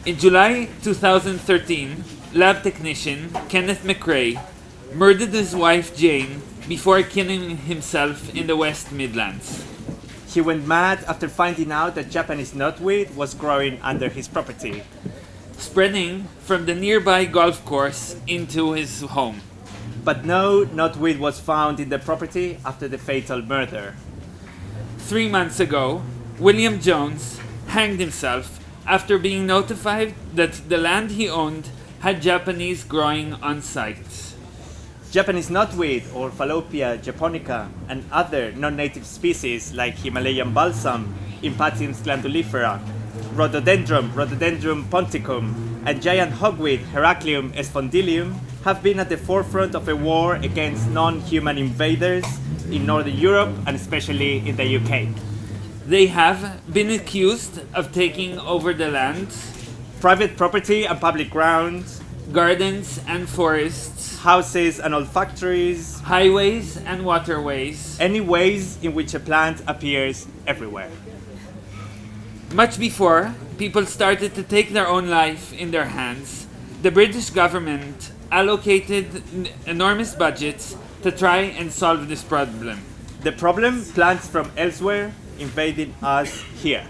In July 2013, lab technician Kenneth McRae murdered his wife Jane before killing himself in the West Midlands. He went mad after finding out that Japanese knotweed was growing under his property, spreading from the nearby golf course into his home. But no knotweed was found in the property after the fatal murder. 3 months ago, William Jones hanged himself after being notified that the land he owned had Japanese growing on site. Japanese knotweed, or Falloppia japonica, and other non-native species like Himalayan balsam, Impatiens glandulifera, Rhododendron ponticum, and giant hogweed Heracleum spondylum have been at the forefront of a war against non-human invaders in Northern Europe and especially in the UK. They have been accused of taking over the land, private property and public grounds, gardens and forests, houses and old factories, highways and waterways, any ways in which a plant appears everywhere. Much before people started to take their own life in their hands, the British government allocated enormous budgets to try and solve this problem. The problem? Plants from elsewhere invading us here.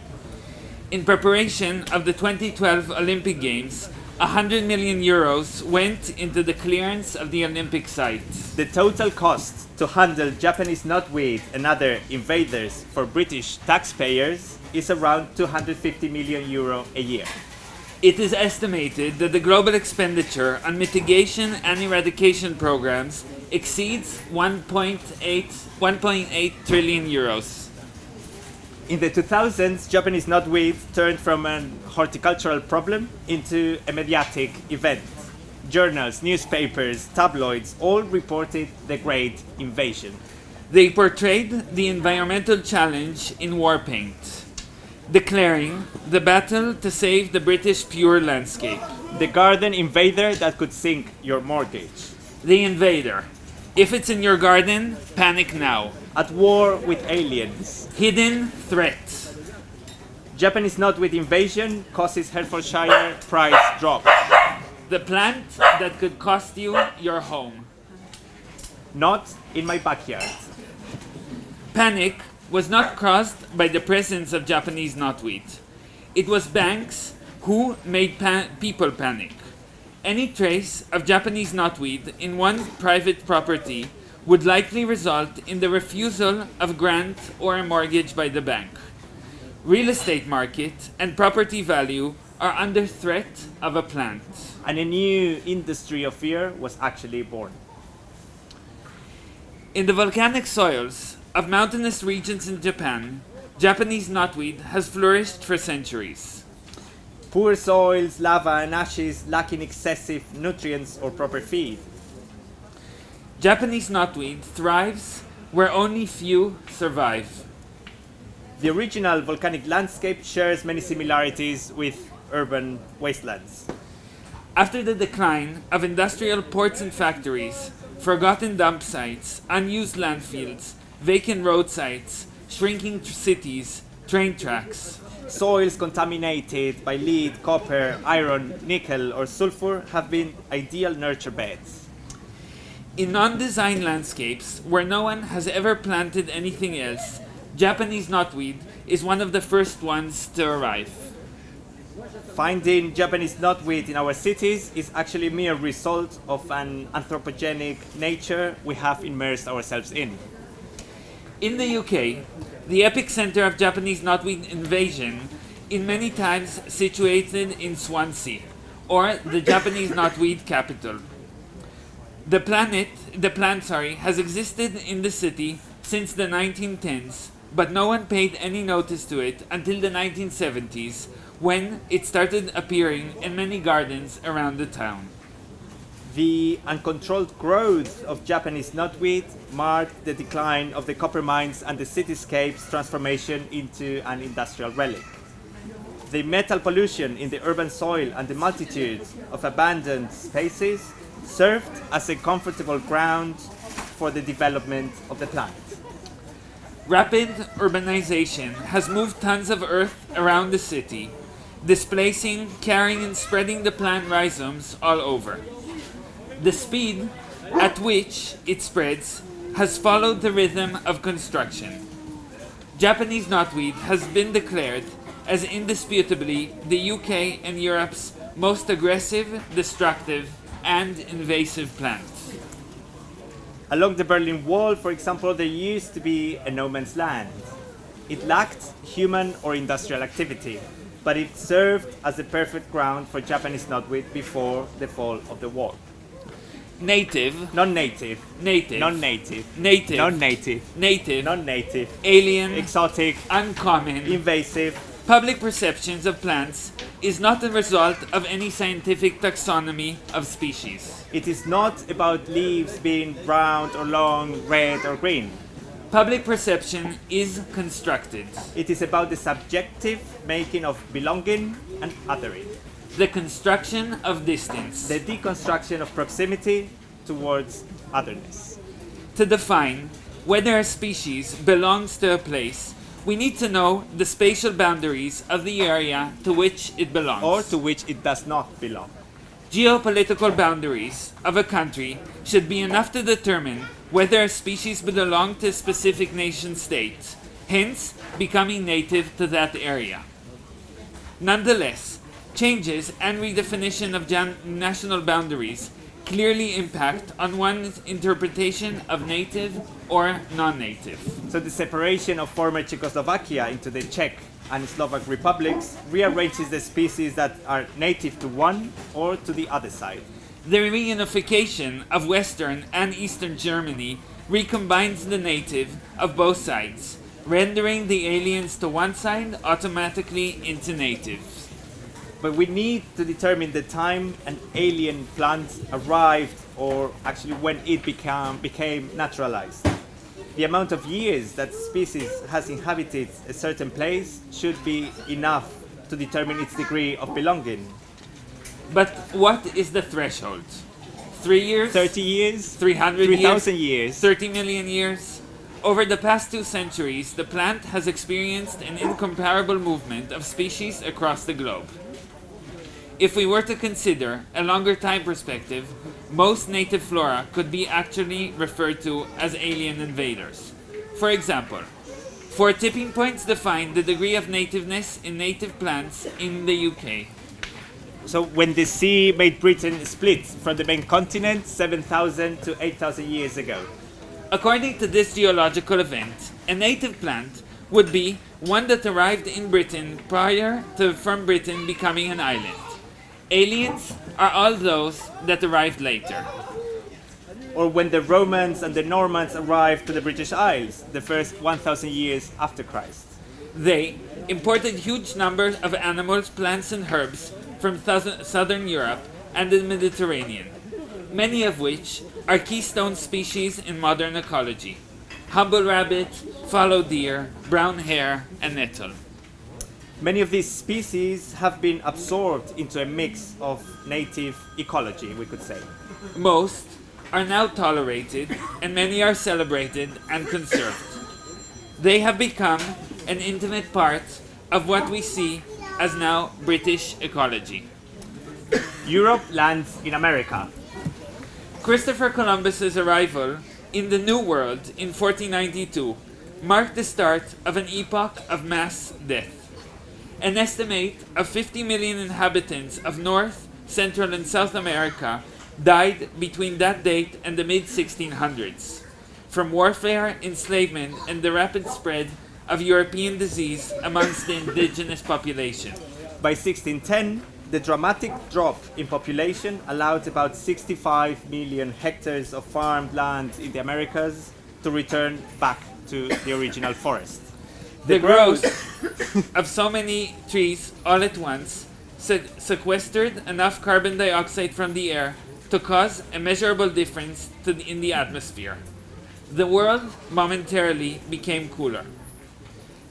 In preparation of the 2012 Olympic Games, 100 million euros went into the clearance of the Olympic site. The total cost to handle Japanese knotweed and other invaders for British taxpayers is around 250 million euro a year. It is estimated that the global expenditure on mitigation and eradication programs exceeds 1.8 trillion euros. In the 2000s, Japanese knotweed turned from an horticultural problem into a mediatic event. Journals, newspapers, tabloids all reported the great invasion. They portrayed the environmental challenge in war paint, declaring the battle to save the British pure landscape. The garden invader that could sink your mortgage. The invader. If it's in your garden, panic now. At war with aliens. Hidden threat. Japanese knotweed invasion causes Hertfordshire price drop. The plant that could cost you your home. Not in my backyard. Panic was not caused by the presence of Japanese knotweed. It was banks who made people panic. Any trace of Japanese knotweed in one's private property would likely result in the refusal of a grant or a mortgage by the bank. Real estate market and property value are under threat of a plant. And a new industry of fear was actually born. In the volcanic soils of mountainous regions in Japan, Japanese knotweed has flourished for centuries. Poor soils, lava and ashes lacking excessive nutrients or proper feed. Japanese knotweed thrives where only few survive. The original volcanic landscape shares many similarities with urban wastelands. After the decline of industrial ports and factories, forgotten dump sites, unused landfills, vacant road sites, shrinking cities, train tracks, soils contaminated by lead, copper, iron, nickel or sulfur have been ideal nurture beds. In non-designed landscapes where no one has ever planted anything else, Japanese knotweed is one of the first ones to arrive. Finding Japanese knotweed in our cities is actually a mere result of an anthropogenic nature we have immersed ourselves in. In the UK, the epicenter of Japanese knotweed invasion is many times situated in Swansea, or the Japanese knotweed capital. The plant has existed in the city since the 1910s, but no one paid any notice to it until the 1970s, when it started appearing in many gardens around the town. The uncontrolled growth of Japanese knotweed marked the decline of the copper mines and the cityscape's transformation into an industrial relic. The metal pollution in the urban soil and the multitude of abandoned spaces served as a comfortable ground for the development of the plant. Rapid urbanization has moved tons of earth around the city, displacing, carrying, and spreading the plant rhizomes all over. The speed at which it spreads has followed the rhythm of construction. Japanese knotweed has been declared as indisputably the UK and Europe's most aggressive, destructive, and invasive plant. Along the Berlin Wall, for example, there used to be a no man's land. It lacked human or industrial activity, but it served as the perfect ground for Japanese knotweed before the fall of the wall. Native, Non-native, native, non-native, native, non-native, native, non-native, alien, exotic, uncommon. invasive. Public perceptions of plants is not a result of any scientific taxonomy of species. It is not about leaves being brown or long, red or green. Public perception is constructed. It is about the subjective making of belonging and othering, The construction of distance. the deconstruction of proximity towards otherness. To define whether a species belongs to a place, we need to know the spatial boundaries of the area to which it belongs. Or to which it does not belong. Geopolitical boundaries of a country should be enough to determine whether a species belongs to a specific nation state, hence becoming native to that area. Nonetheless, changes and redefinition of national boundaries clearly impact on one's interpretation of native or non-native. So the separation of former Czechoslovakia into the Czech and Slovak republics rearranges the species that are native to one or to the other side. The reunification of Western and Eastern Germany recombines the native of both sides, rendering the aliens to one side automatically into natives. But we need to determine the time an alien plant arrived, or actually when it became naturalized. The amount of years that species has inhabited a certain place should be enough to determine its degree of belonging. But what is the threshold? 3 years? 30 years? 300 3,000 years? years? 30 million years? Over the past 2 centuries, the plant has experienced an incomparable movement of species across the globe. If we were to consider a longer time perspective, most native flora could be actually referred to as alien invaders. For example, 4 tipping points define the degree of nativeness in native plants in the UK. So when the sea made Britain split from the main continent 7,000 to 8,000 years ago. According to this geological event, a native plant would be one that arrived in Britain prior to from Britain becoming an island. Aliens are all those that arrived later. Or when the Romans and the Normans arrived to the British Isles, the first 1,000 years after Christ. They imported huge numbers of animals, plants, and herbs from southern Europe and the Mediterranean, many of which are keystone species in modern ecology: humble rabbit, fallow deer, brown hare, and nettle. Many of these species have been absorbed into a mix of native ecology, we could say. Most are now tolerated, and many are celebrated and conserved. They have become an intimate part of what we see as now British ecology. Europe lands in America. Christopher Columbus's arrival in the New World in 1492 marked the start of an epoch of mass death. An estimate of 50 million inhabitants of North, Central, and South America died between that date and the mid-1600s, from warfare, enslavement, and the rapid spread of European disease amongst the indigenous population. By 1610, the dramatic drop in population allowed about 65 million hectares of farmed land in the Americas to return back to the original forest. The growth of so many trees all at once sequestered enough carbon dioxide from the air to cause a measurable difference in the atmosphere. The world momentarily became cooler.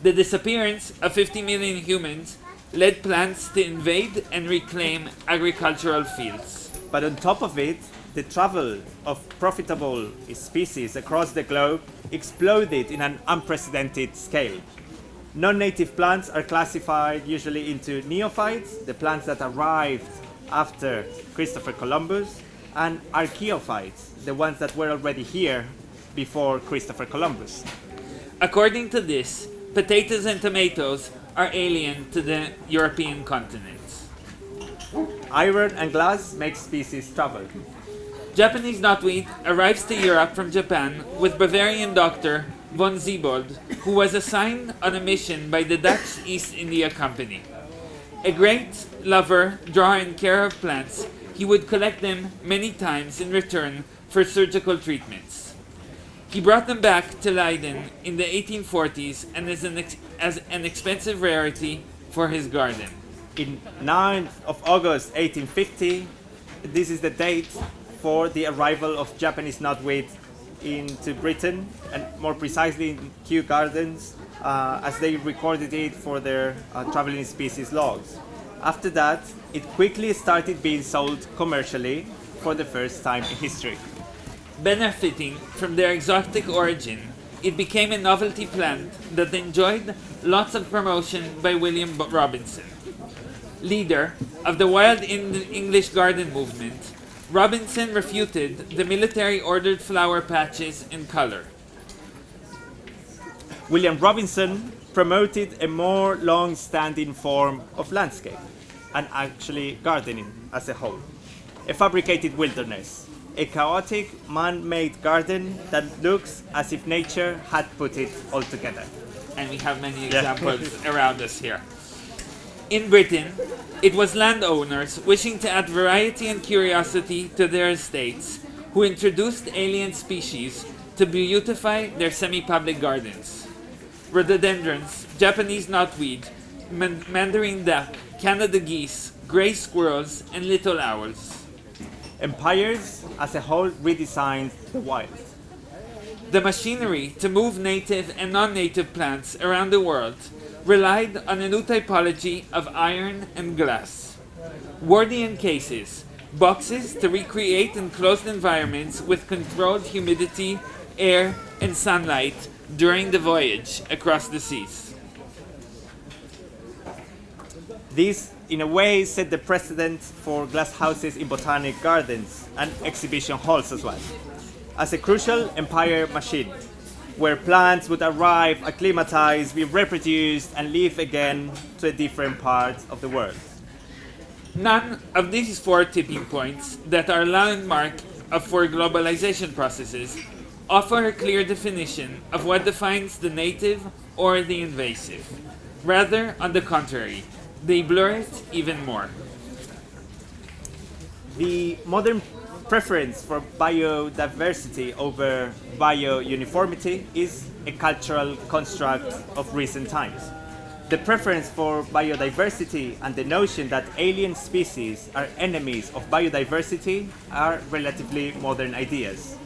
The disappearance of 50 million humans led plants to invade and reclaim agricultural fields. But on top of it, the travel of profitable species across the globe exploded in an unprecedented scale. Non-native plants are classified usually into neophytes, the plants that arrived after Christopher Columbus, and archaeophytes, the ones that were already here before Christopher Columbus. According to this, potatoes and tomatoes are alien to the European continents. Iron and glass make species travel. Japanese knotweed arrives to Europe from Japan with Bavarian doctor von Siebold, who was assigned on a mission by the Dutch East India Company. A great lover, drawer, and carer of plants, he would collect them many times in return for surgical treatments. He brought them back to Leiden in the 1840s and as an expensive rarity for his garden. In 9th of August 1850, this is the date for the arrival of Japanese knotweed into Britain, and more precisely in Kew Gardens, as they recorded it for their traveling species logs. After that, it quickly started being sold commercially for the first time in history. Benefiting from their exotic origin, it became a novelty plant that enjoyed lots of promotion by William Robinson. Leader of the wild English garden movement, Robinson refuted the military-ordered flower patches in color. William Robinson promoted a more long-standing form of landscape, and actually gardening as a whole. A fabricated wilderness, a chaotic man-made garden that looks as if nature had put it all together. And we have many examples around us here. In Britain, it was landowners wishing to add variety and curiosity to their estates who introduced alien species to beautify their semi-public gardens. Rhododendrons, Japanese knotweed, mandarin duck, Canada geese, gray squirrels, and little owls. Empires as a whole redesigned the wild. The machinery to move native and non-native plants around the world relied on a new typology of iron and glass. Wardian cases, boxes to recreate enclosed environments with controlled humidity, air, and sunlight during the voyage across the seas. This, in a way, set the precedent for glass houses in botanic gardens and exhibition halls as well, as a crucial empire machine, where plants would arrive, acclimatize, be reproduced, and leave again to a different part of the world. None of these four tipping points that are landmark for globalization processes offer a clear definition of what defines the native or the invasive. Rather, on the contrary, they blur it even more. The modern preference for biodiversity over bio-uniformity is a cultural construct of recent times. The preference for biodiversity and the notion that alien species are enemies of biodiversity are relatively modern ideas.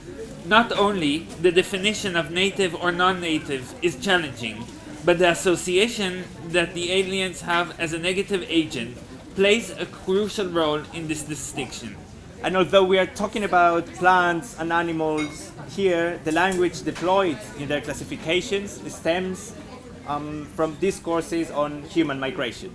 Not only the definition of native or non-native is challenging, but the association that the aliens have as a negative agent plays a crucial role in this distinction. And although we are talking about plants and animals here, the language deployed in their classifications stems from discourses on human migration.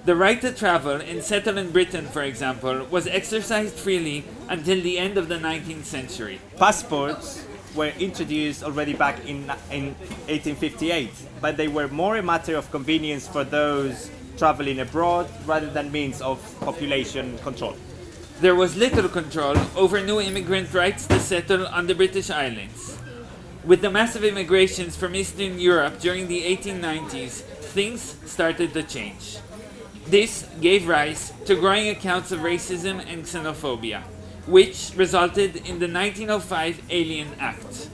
The right to travel and settle in Britain, for example, was exercised freely until the end of the 19th century. Passports were introduced already back in 1858, but they were more a matter of convenience for those traveling abroad rather than means of population control. There was little control over new immigrant rights to settle on the British Islands. With the massive immigrations from Eastern Europe during the 1890s, things started to change. This gave rise to growing accounts of racism and xenophobia, which resulted in the 1905 Alien Act.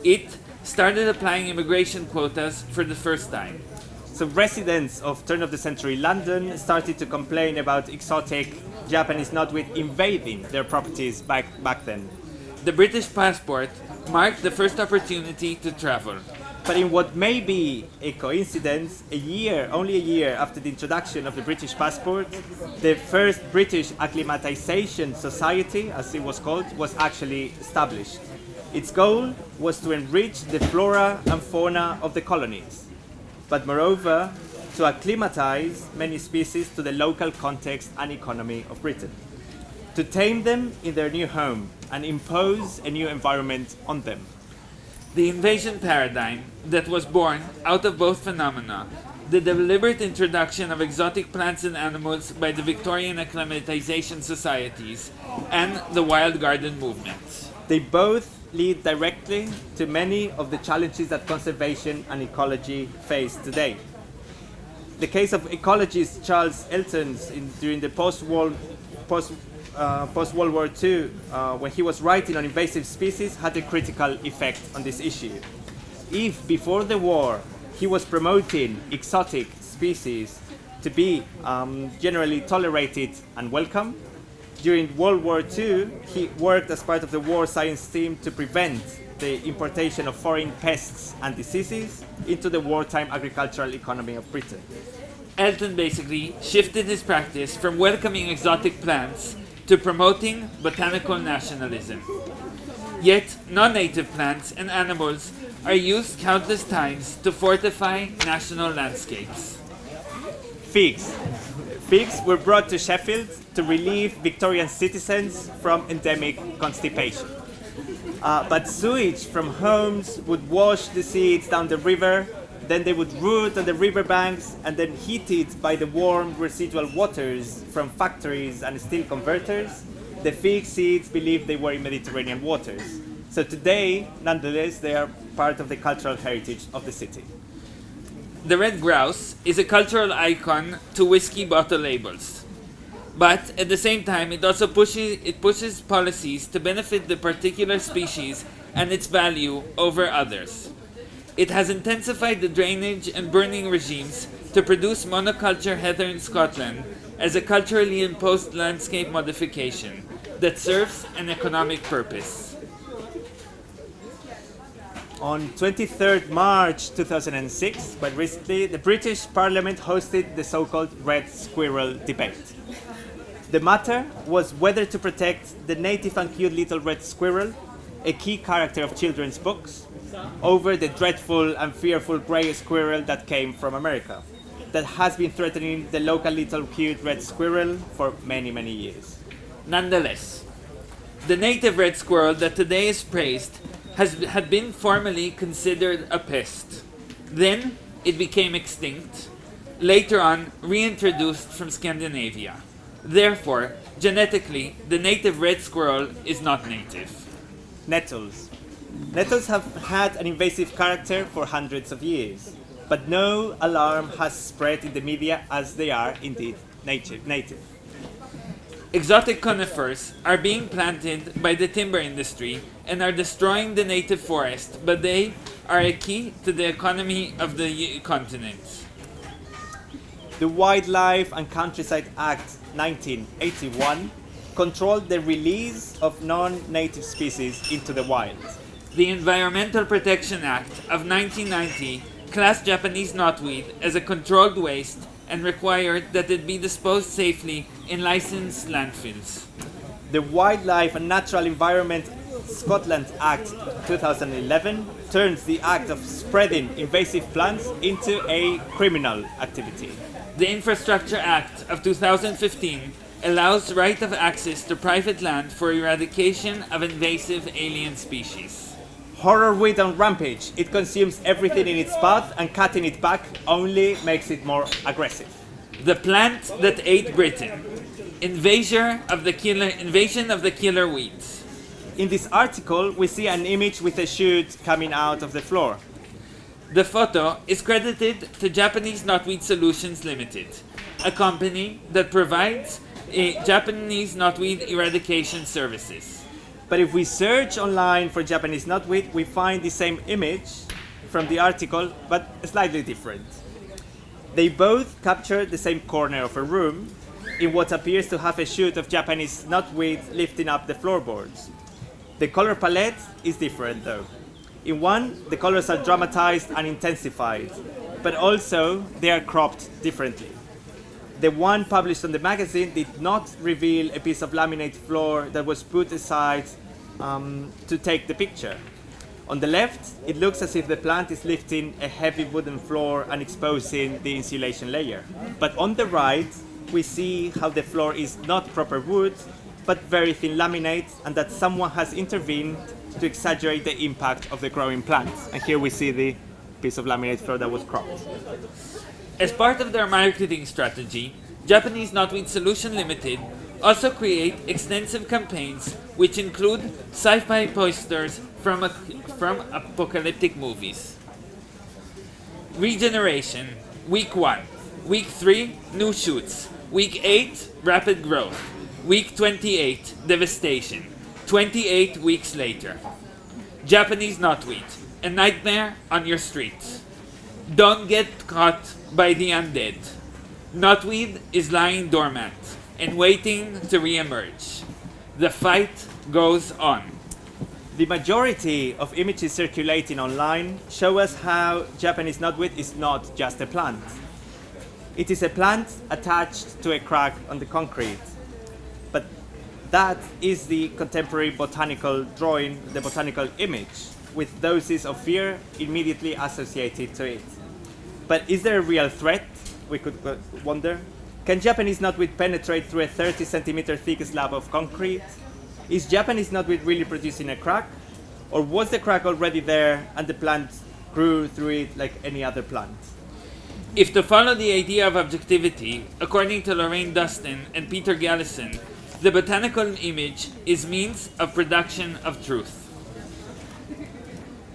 It started applying immigration quotas for the first time. So residents of turn-of-the-century London started to complain about exotic Japanese knotweed invading their properties back then. The British passport marked the first opportunity to travel. But in what may be a coincidence, only a year after the introduction of the British passport, the first British Acclimatization Society, as it was called, was actually established. Its goal was to enrich the flora and fauna of the colonies. but moreover, to acclimatize many species to the local context and economy of Britain, to tame them in their new home and impose a new environment on them. The invasion paradigm that was born out of both phenomena, the deliberate introduction of exotic plants and animals by the Victorian acclimatization societies, and the wild garden movement. They both lead directly to many of the challenges that conservation and ecology face today. The case of ecologist Charles Elton's during the post-World War II, when he was writing on invasive species, had a critical effect on this issue. If before the war he was promoting exotic species to be generally tolerated and welcome, during World War II he worked as part of the war science team to prevent the importation of foreign pests and diseases into the wartime agricultural economy of Britain. Elton basically shifted his practice from welcoming exotic plants to promoting botanical nationalism. Yet, non-native plants and animals are used countless times to fortify national landscapes. Figs. Figs were brought to Sheffield to relieve Victorian citizens from endemic constipation. But sewage from homes would wash the seeds down the river, then they would root on the riverbanks and then heated by the warm residual waters from factories and steel converters, the fig seeds believed they were in Mediterranean waters. So today, nonetheless, they are part of the cultural heritage of the city. The red grouse is a cultural icon to whiskey bottle labels. But at the same time, it also pushes policies to benefit the particular species and its value over others. It has intensified the drainage and burning regimes to produce monoculture heather in Scotland as a culturally imposed landscape modification that serves an economic purpose. On 23rd March 2006, quite recently, the British Parliament hosted the so-called Red Squirrel Debate. The matter was whether to protect the native and cute little red squirrel, a key character of children's books, over the dreadful and fearful grey squirrel that came from America, that has been threatening the local little cute red squirrel for many, many years. Nonetheless, the native red squirrel that today is praised had been formerly considered a pest. Then it became extinct, later on reintroduced from Scandinavia. Therefore, genetically, the native red squirrel is not native. Nettles. Nettles have had an invasive character for hundreds of years, but no alarm has spread in the media as they are indeed native. Exotic conifers are being planted by the timber industry and are destroying the native forest, but they are a key to the economy of the continent. The Wildlife and Countryside Act 1981 controlled the release of non-native species into the wild. The Environmental Protection Act of 1990 classed Japanese knotweed as a controlled waste and required that it be disposed safely in licensed landfills. The Wildlife and Natural Environment Scotland Act 2011 turns the act of spreading invasive plants into a criminal activity. The Infrastructure Act of 2015 allows right of access to private land for eradication of invasive alien species. Horror weed on rampage. It consumes everything in its path, and cutting it back only makes it more aggressive. The plant that ate Britain. Invasion of the killer weeds. In this article, we see an image with a shoot coming out of the floor. The photo is credited to Japanese Knotweed Solutions Limited, a company that provides Japanese knotweed eradication services. But if we search online for Japanese knotweed, we find the same image from the article, but slightly different. They both capture the same corner of a room in what appears to have a shoot of Japanese knotweed lifting up the floorboards. The color palette is different though. In one, the colors are dramatized and intensified, but also they are cropped differently. The one published on the magazine did not reveal a piece of laminate floor that was put aside to take the picture. On the left, it looks as if the plant is lifting a heavy wooden floor and exposing the insulation layer. But on the right, we see how the floor is not proper wood, but very thin laminate, and that someone has intervened to exaggerate the impact of the growing plant. And here we see the piece of laminate floor that was cropped. As part of their marketing strategy, Japanese Knotweed Solution Limited also create extensive campaigns which include sci-fi posters from apocalyptic movies. Regeneration, week 1. Week 3, new shoots. Week 8, rapid growth. Week 28, devastation. 28 weeks later. Japanese knotweed, a nightmare on your street. Don't get caught by the undead. Knotweed is lying dormant and waiting to re-emerge. The fight goes on. The majority of images circulating online show us how Japanese knotweed is not just a plant. It is a plant attached to a crack on the concrete. But that is the contemporary botanical drawing, the botanical image, with doses of fear immediately associated to it. But is there a real threat? We could wonder. Can Japanese knotweed penetrate through a 30 centimeter thick slab of concrete? Is Japanese knotweed really producing a crack? Or was the crack already there and the plant grew through it like any other plant? If to follow the idea of objectivity, according to Lorraine Dustin and Peter Gallison, the botanical image is means of production of truth.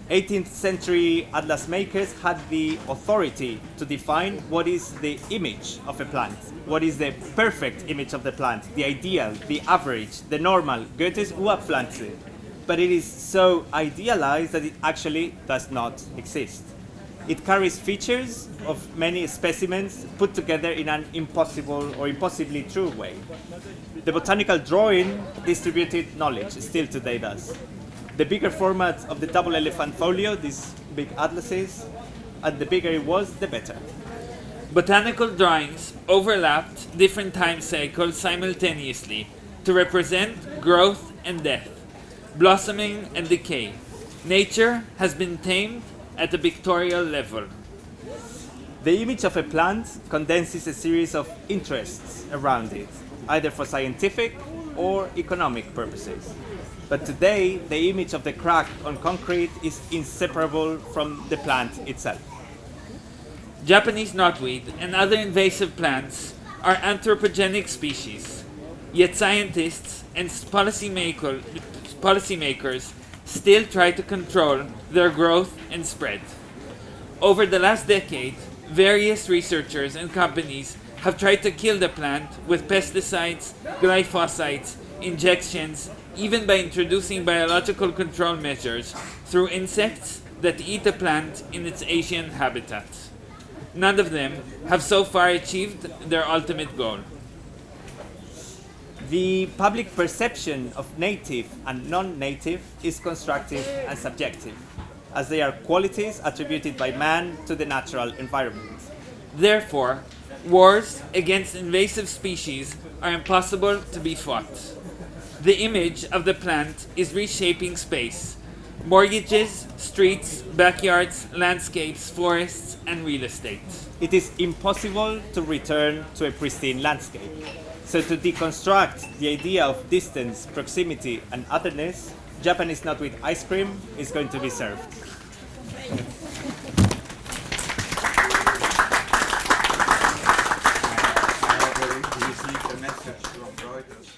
18th century atlas makers had the authority to define what is the image of a plant, what is the perfect image of the plant, the ideal, the average, the normal, Goethe's Urpflanze. But it is so idealized that it actually does not exist. It carries features of many specimens put together in an impossible or impossibly true way. The botanical drawing distributed knowledge, still today does. The bigger format of the double elephant folio, these big atlases, and the bigger it was, the better. Botanical drawings overlapped different time cycles simultaneously to represent growth and death, blossoming and decay. Nature has been tamed at a pictorial level. The image of a plant condenses a series of interests around it, either for scientific or economic purposes. But today, the image of the crack on concrete is inseparable from the plant itself. Japanese knotweed and other invasive plants are anthropogenic species, yet scientists and policymakers still try to control their growth and spread. Over the last decade, various researchers and companies have tried to kill the plant with pesticides, glyphosites, injections, even by introducing biological control measures through insects that eat the plant in its Asian habitat. None of them have so far achieved their ultimate goal. The public perception of native and non-native is constructive and subjective, as they are qualities attributed by man to the natural environment. Therefore, wars against invasive species are impossible to be fought. The image of the plant is reshaping space: mortgages, streets, backyards, landscapes, forests, and real estate. It is impossible to return to a pristine landscape. So to deconstruct the idea of distance, proximity, and otherness, Japanese knotweed ice cream is going to be served. We received a message from Reuters.